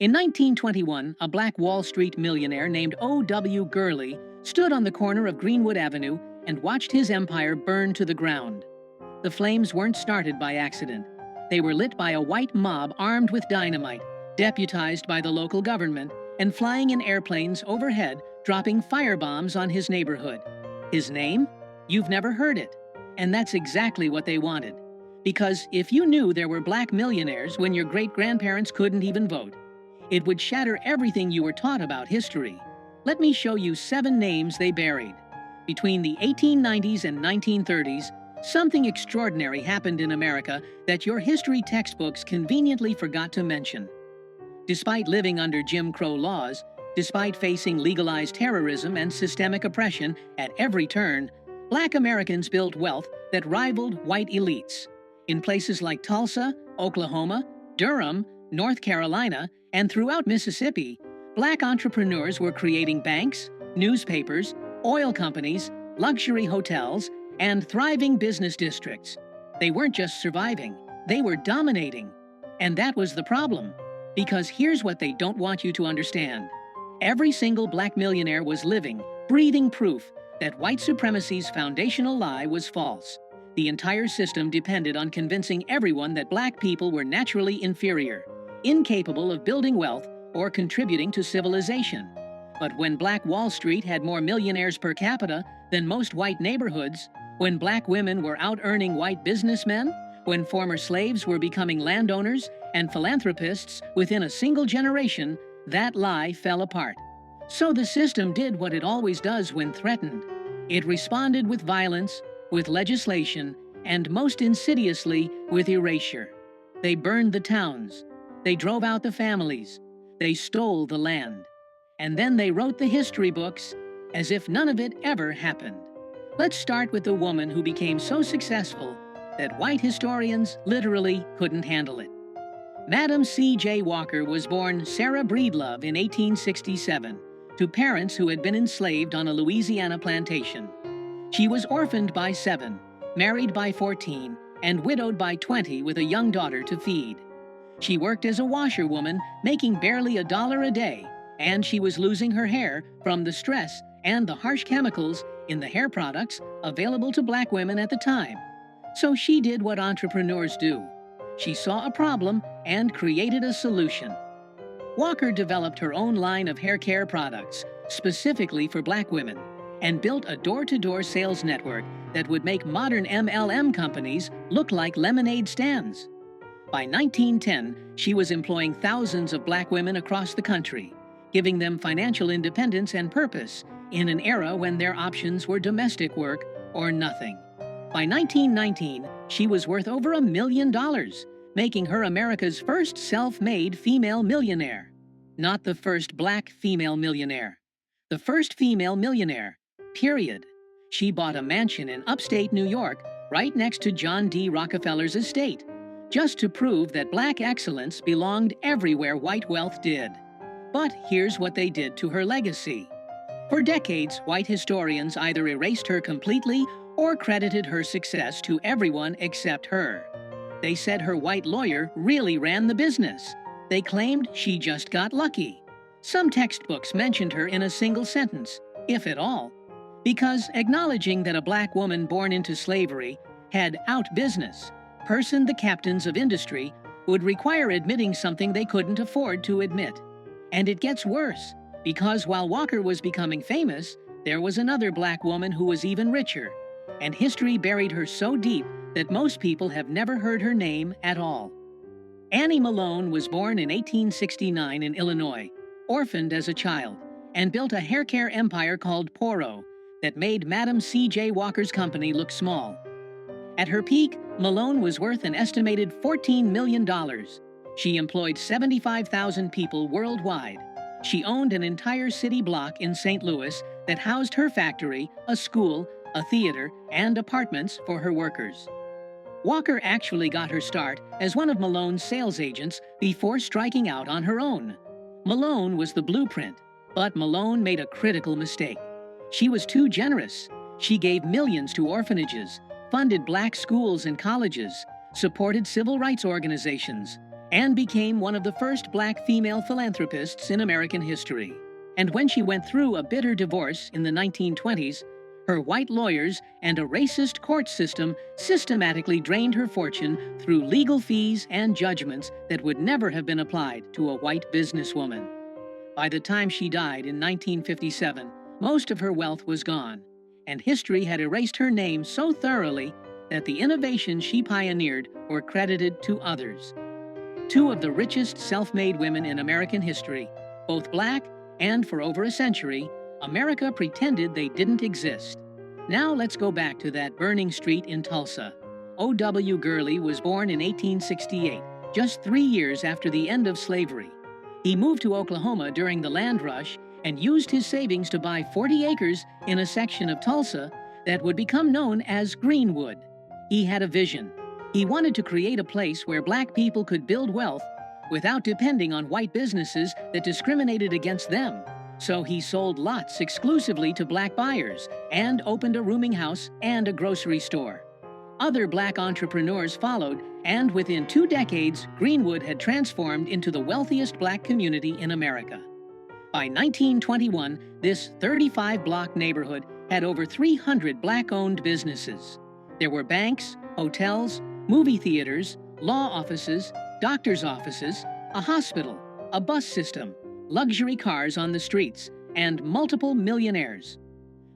In 1921, a black Wall Street millionaire named O.W. Gurley stood on the corner of Greenwood Avenue and watched his empire burn to the ground. The flames weren't started by accident. They were lit by a white mob armed with dynamite, deputized by the local government, and flying in airplanes overhead, dropping firebombs on his neighborhood. His name? You've never heard it. And that's exactly what they wanted. Because if you knew there were black millionaires when your great-grandparents couldn't even vote, it would shatter everything you were taught about history. Let me show you 7 names they buried. Between the 1890s and 1930s, something extraordinary happened in America that your history textbooks conveniently forgot to mention. Despite living under Jim Crow laws, despite facing legalized terrorism and systemic oppression at every turn, black Americans built wealth that rivaled white elites. In places like Tulsa, Oklahoma, Durham, North Carolina, and throughout Mississippi, black entrepreneurs were creating banks, newspapers, oil companies, luxury hotels, and thriving business districts. They weren't just surviving, they were dominating. And that was the problem. Because here's what they don't want you to understand. Every single black millionaire was living, breathing proof that white supremacy's foundational lie was false. The entire system depended on convincing everyone that black people were naturally inferior, incapable of building wealth or contributing to civilization. But when Black Wall Street had more millionaires per capita than most white neighborhoods, when black women were out-earning white businessmen, when former slaves were becoming landowners and philanthropists within a single generation, that lie fell apart. So the system did what it always does when threatened. It responded with violence, with legislation, and most insidiously, with erasure. They burned the towns. They drove out the families. They stole the land. And then they wrote the history books as if none of it ever happened. Let's start with the woman who became so successful that white historians literally couldn't handle it. Madam C.J. Walker was born Sarah Breedlove in 1867 to parents who had been enslaved on a Louisiana plantation. She was orphaned by 7, married by 14, and widowed by 20 with a young daughter to feed. She worked as a washerwoman, making barely $1 a day, and she was losing her hair from the stress and the harsh chemicals in the hair products available to black women at the time. So she did what entrepreneurs do. She saw a problem and created a solution. Walker developed her own line of hair care products, specifically for black women, and built a door-to-door sales network that would make modern MLM companies look like lemonade stands. By 1910, she was employing thousands of black women across the country, giving them financial independence and purpose in an era when their options were domestic work or nothing. By 1919, she was worth over $1 million, making her America's first self-made female millionaire. Not the first black female millionaire. The first female millionaire, period. She bought a mansion in upstate New York right next to John D. Rockefeller's estate, just to prove that black excellence belonged everywhere white wealth did. But here's what they did to her legacy. For decades, white historians either erased her completely or credited her success to everyone except her. They said her white lawyer really ran the business. They claimed she just got lucky. Some textbooks mentioned her in a single sentence, if at all, because acknowledging that a black woman born into slavery had out-business-personed the captains of industry would require admitting something they couldn't afford to admit. And it gets worse, because while Walker was becoming famous, there was another black woman who was even richer, and history buried her so deep that most people have never heard her name at all. Annie Malone was born in 1869 in Illinois, orphaned as a child, and built a hair care empire called Poro that made Madam C.J. Walker's company look small. At her peak, Malone was worth an estimated $14 million. She employed 75,000 people worldwide. She owned an entire city block in St. Louis that housed her factory, a school, a theater, and apartments for her workers. Walker actually got her start as one of Malone's sales agents before striking out on her own. Malone was the blueprint, but Malone made a critical mistake. She was too generous. She gave millions to orphanages, funded black schools and colleges, supported civil rights organizations, and became one of the first black female philanthropists in American history. And when she went through a bitter divorce in the 1920s, her white lawyers and a racist court system systematically drained her fortune through legal fees and judgments that would never have been applied to a white businesswoman. By the time she died in 1957, most of her wealth was gone, and history had erased her name so thoroughly that the innovations she pioneered were credited to others. Two of the richest self-made women in American history, both black, and for over a century, America pretended they didn't exist. Now let's go back to that burning street in Tulsa. O.W. Gurley was born in 1868, just 3 years after the end of slavery. He moved to Oklahoma during the land rush and used his savings to buy 40 acres in a section of Tulsa that would become known as Greenwood. He had a vision. He wanted to create a place where black people could build wealth without depending on white businesses that discriminated against them. So he sold lots exclusively to black buyers and opened a rooming house and a grocery store. Other black entrepreneurs followed, and within 2 decades, Greenwood had transformed into the wealthiest black community in America. By 1921, this 35-block neighborhood had over 300 black-owned businesses. There were banks, hotels, movie theaters, law offices, doctor's offices, a hospital, a bus system, luxury cars on the streets, and multiple millionaires.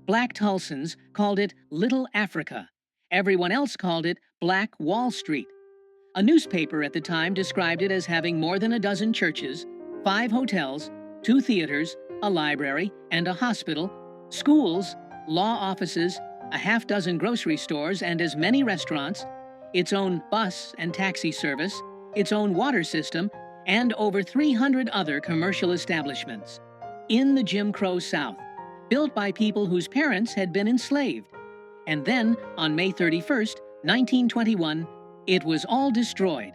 Black Tulsans called it Little Africa. Everyone else called it Black Wall Street. A newspaper at the time described it as having more than a dozen churches, 5 hotels, 2 theaters, a library, and a hospital, schools, law offices, a half-dozen grocery stores, and as many restaurants, its own bus and taxi service, its own water system, and over 300 other commercial establishments. In the Jim Crow South, built by people whose parents had been enslaved. And then, on May 31st, 1921, it was all destroyed.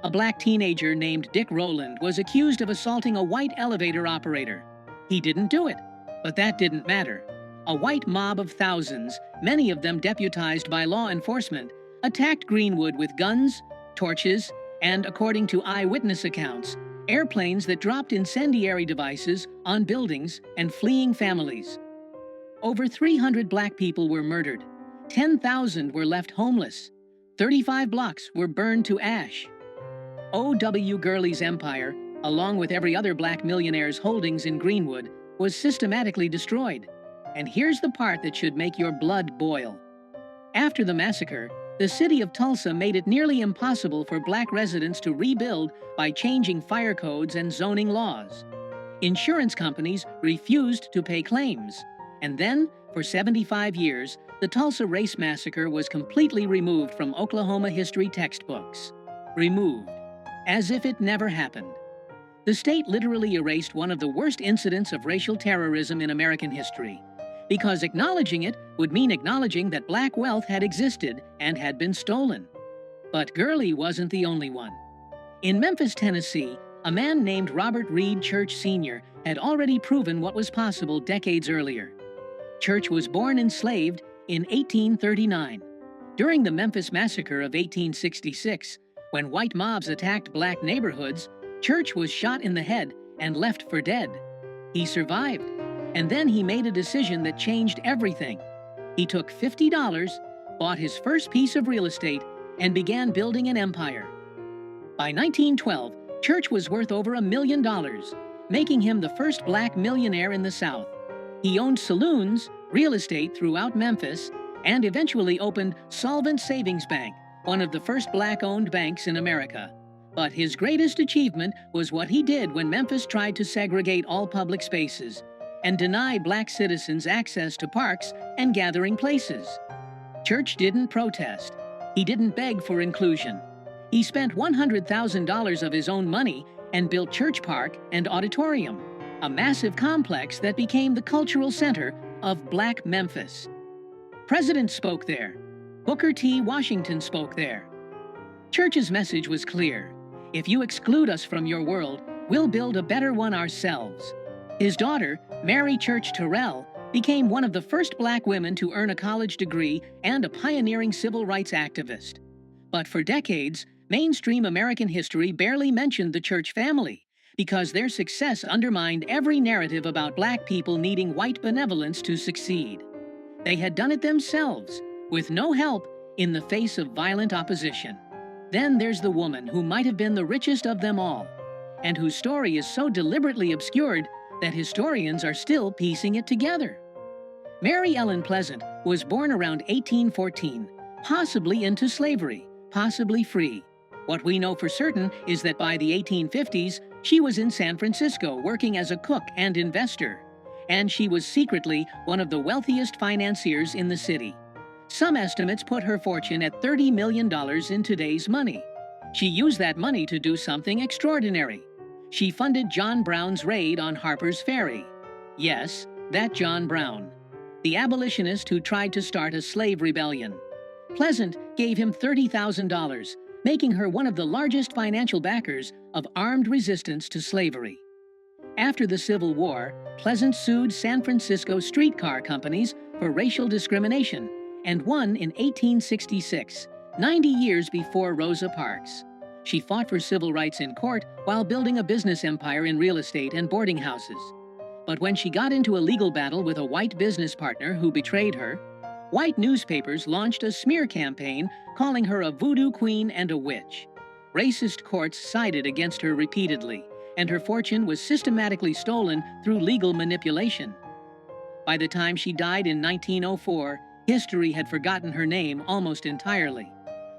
A black teenager named Dick Rowland was accused of assaulting a white elevator operator. He didn't do it, but that didn't matter. A white mob of thousands, many of them deputized by law enforcement, attacked Greenwood with guns, torches, and, according to eyewitness accounts, airplanes that dropped incendiary devices on buildings and fleeing families. Over 300 black people were murdered. 10,000 were left homeless. 35 blocks were burned to ash. O.W. Gurley's empire, along with every other black millionaire's holdings in Greenwood, was systematically destroyed. And here's the part that should make your blood boil. After the massacre, the city of Tulsa made it nearly impossible for black residents to rebuild by changing fire codes and zoning laws. Insurance companies refused to pay claims. And then, for 75 years, the Tulsa Race Massacre was completely removed from Oklahoma history textbooks. Removed. As if it never happened. The state literally erased one of the worst incidents of racial terrorism in American history, because acknowledging it would mean acknowledging that black wealth had existed and had been stolen. But Gurley wasn't the only one. In Memphis, Tennessee, a man named Robert Reed Church Sr. had already proven what was possible decades earlier. Church was born enslaved in 1839. During the Memphis Massacre of 1866, when white mobs attacked black neighborhoods, Church was shot in the head and left for dead. He survived, and then he made a decision that changed everything. He took $50, bought his first piece of real estate, and began building an empire. By 1912, Church was worth over $1 million, making him the first black millionaire in the South. He owned saloons, real estate throughout Memphis, and eventually opened Solvent Savings Bank, one of the first black-owned banks in America. But his greatest achievement was what he did when Memphis tried to segregate all public spaces and deny black citizens access to parks and gathering places. Church didn't protest. He didn't beg for inclusion. He spent $100,000 of his own money and built Church Park and Auditorium, a massive complex that became the cultural center of Black Memphis. Presidents spoke there. Booker T. Washington spoke there. Church's message was clear. If you exclude us from your world, we'll build a better one ourselves. His daughter, Mary Church Terrell, became one of the first black women to earn a college degree and a pioneering civil rights activist. But for decades, Mainstream American history barely mentioned the Church family because their success undermined every narrative about black people needing white benevolence to succeed. They had done it themselves, with no help, in the face of violent opposition. Then there's the woman who might have been the richest of them all, and whose story is so deliberately obscured that historians are still piecing it together. Mary Ellen Pleasant was born around 1814, possibly into slavery, possibly free. What we know for certain is that by the 1850s, she was in San Francisco working as a cook and investor, and she was secretly one of the wealthiest financiers in the city. Some estimates put her fortune at $30 million in today's money. She used that money to do something extraordinary. She funded John Brown's raid on Harper's Ferry. Yes, that John Brown, the abolitionist who tried to start a slave rebellion. Pleasant gave him $30,000, making her one of the largest financial backers of armed resistance to slavery. After the Civil War, Pleasant sued San Francisco streetcar companies for racial discrimination and won in 1866, 90 years before Rosa Parks. She fought for civil rights in court while building a business empire in real estate and boarding houses. But when she got into a legal battle with a white business partner who betrayed her, white newspapers launched a smear campaign calling her a voodoo queen and a witch. Racist courts sided against her repeatedly, and her fortune was systematically stolen through legal manipulation. By the time she died in 1904, history had forgotten her name almost entirely.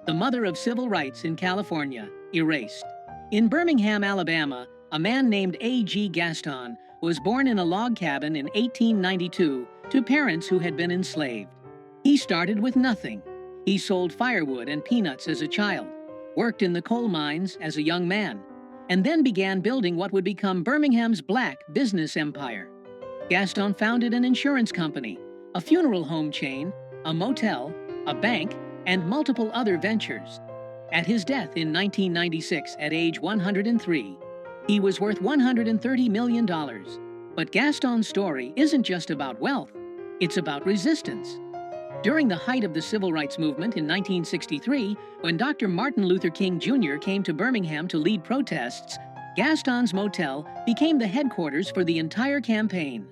The mother of civil rights in California, erased. In Birmingham, Alabama, a man named A.G. Gaston was born in a log cabin in 1892 to parents who had been enslaved. He started with nothing. He sold firewood and peanuts as a child, worked in the coal mines as a young man, and then began building what would become Birmingham's black business empire. Gaston founded an insurance company, a funeral home chain, a motel, a bank, and multiple other ventures. At his death in 1996 at age 103, he was worth $130 million. But Gaston's story isn't just about wealth, it's about resistance. During the height of the Civil Rights Movement in 1963, when Dr. Martin Luther King Jr. came to Birmingham to lead protests, Gaston's motel became the headquarters for the entire campaign.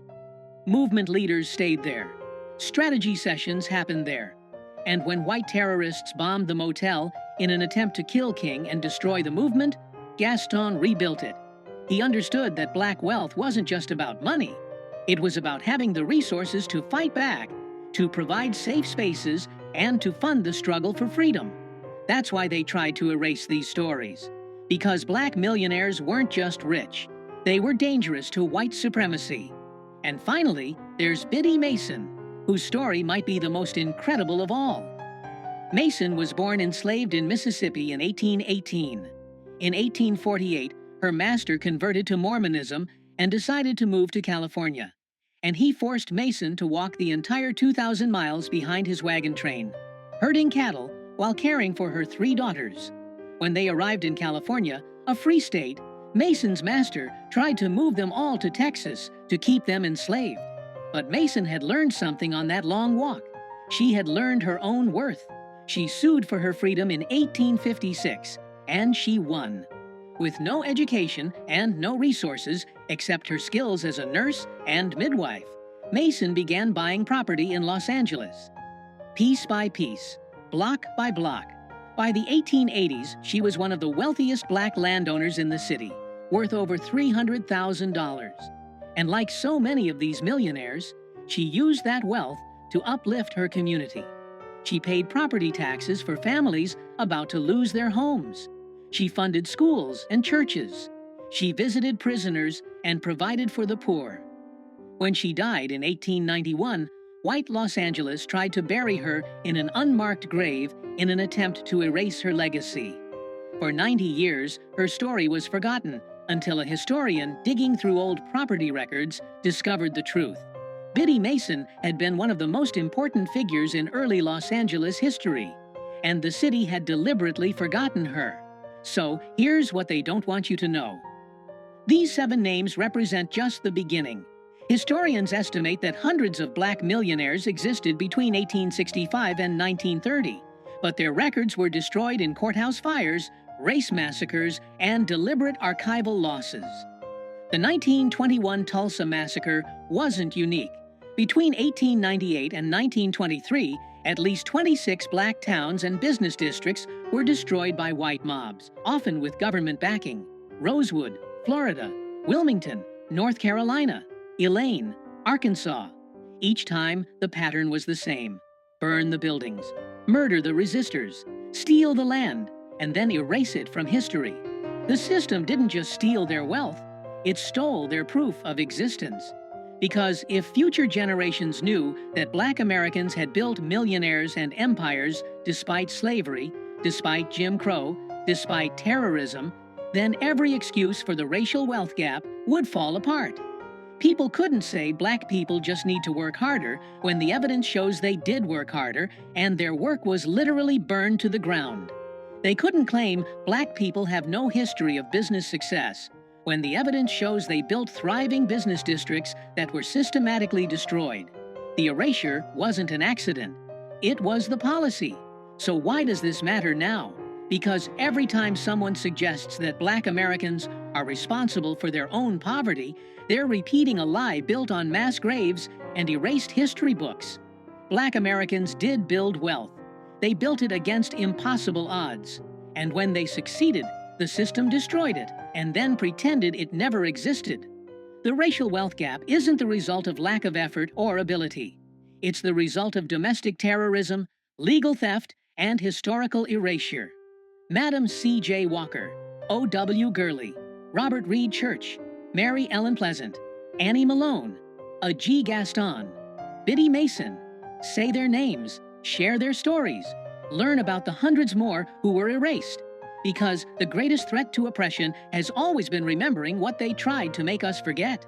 Movement leaders stayed there. Strategy sessions happened there. And when white terrorists bombed the motel in an attempt to kill King and destroy the movement, Gaston rebuilt it. He understood that black wealth wasn't just about money. It was about having the resources to fight back, to provide safe spaces, and to fund the struggle for freedom. That's why they tried to erase these stories. Because black millionaires weren't just rich. They were dangerous to white supremacy. And finally, there's Biddy Mason, whose story might be the most incredible of all. Mason was born enslaved in Mississippi in 1818. In 1848, her master converted to Mormonism and decided to move to California. And he forced Mason to walk the entire 2,000 miles behind his wagon train, herding cattle while caring for her 3 daughters. When they arrived in California, a free state, Mason's master tried to move them all to Texas to keep them enslaved. But Mason had learned something on that long walk. She had learned her own worth. She sued for her freedom in 1856, and she won. With no education and no resources except her skills as a nurse and midwife, Mason began buying property in Los Angeles. Piece by piece, block by block. By the 1880s, she was one of the wealthiest black landowners in the city, worth over $300,000. And like so many of these millionaires, she used that wealth to uplift her community. She paid property taxes for families about to lose their homes. She funded schools and churches. She visited prisoners and provided for the poor. When she died in 1891, white Los Angeles tried to bury her in an unmarked grave in an attempt to erase her legacy. For 90 years, her story was forgotten until a historian digging through old property records discovered the truth. Biddy Mason had been one of the most important figures in early Los Angeles history, and the city had deliberately forgotten her. So here's what they don't want you to know. These 7 names represent just the beginning. Historians estimate that hundreds of black millionaires existed between 1865 and 1930, but their records were destroyed in courthouse fires, race massacres, and deliberate archival losses. The 1921 Tulsa Massacre wasn't unique. Between 1898 and 1923, at least 26 black towns and business districts were destroyed by white mobs, often with government backing. Rosewood, Florida; Wilmington, North Carolina; Elaine, Arkansas. Each time, the pattern was the same: burn the buildings, murder the resistors, steal the land, and then erase it from history. The system didn't just steal their wealth, it stole their proof of existence. Because if future generations knew that black Americans had built millionaires and empires despite slavery, despite Jim Crow, despite terrorism, then every excuse for the racial wealth gap would fall apart. People couldn't say black people just need to work harder when the evidence shows they did work harder and their work was literally burned to the ground. They couldn't claim black people have no history of business success when the evidence shows they built thriving business districts that were systematically destroyed. The erasure wasn't an accident. It was the policy. So why does this matter now? Because every time someone suggests that black Americans are responsible for their own poverty, they're repeating a lie built on mass graves and erased history books. Black Americans did build wealth. They built it against impossible odds. And when they succeeded, the system destroyed it and then pretended it never existed. The racial wealth gap isn't the result of lack of effort or ability. It's the result of domestic terrorism, legal theft, and historical erasure. Madam C.J. Walker, O.W. Gurley, Robert Reed Church, Mary Ellen Pleasant, Annie Malone, A. G. Gaston, Biddy Mason. Say their names, share their stories, learn about the hundreds more who were erased. Because the greatest threat to oppression has always been remembering what they tried to make us forget.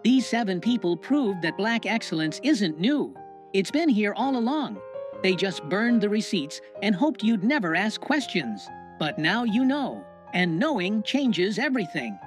These 7 people proved that black excellence isn't new. It's been here all along. They just burned the receipts and hoped you'd never ask questions. But now you know, and knowing changes everything.